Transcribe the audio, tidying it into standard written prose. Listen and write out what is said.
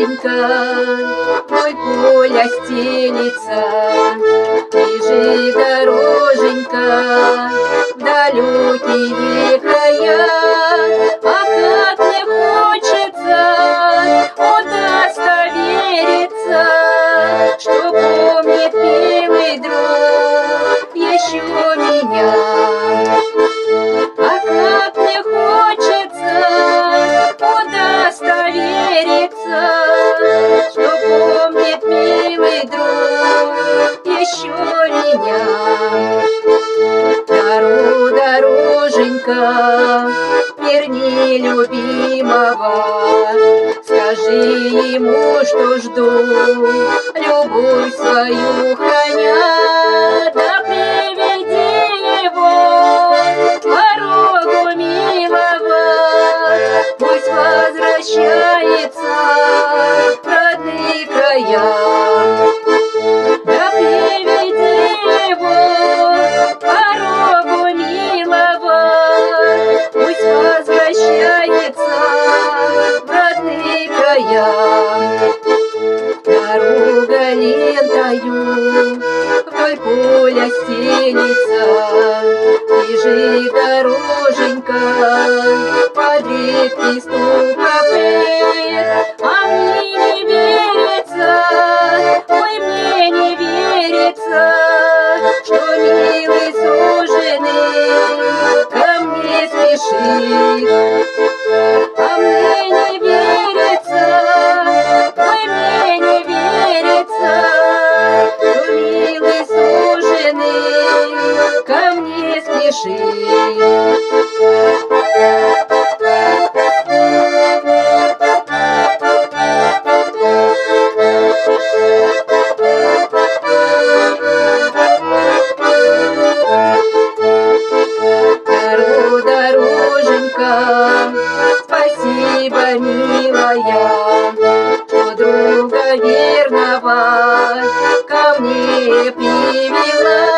дороженька, мой поля стелится. Бежит дороженька в далекие края. А как мне хочется удостовериться, что помнит милый друг еще меня. А как мне хочется удостовериться, что помнит милый друг еще меня. Дороженька, верни любимого, скажи ему, что жду, любовь свою храня. Да приведи его к порогу милого, пусть возвращается в родные края. Да приведи его к порогу милого, пусть возвращается в родные края. Дорога лентою вдоль поля стелится. Бежит дороженька под редкий стук копыт. А мне не верится, ой, мне не верится, что милый суженый ко мне спешит. А мне не верится, ой, мне не верится, что милый суженый ко мне спешит. Дороженька, спасибо, милая, что друга верного ко мне привела.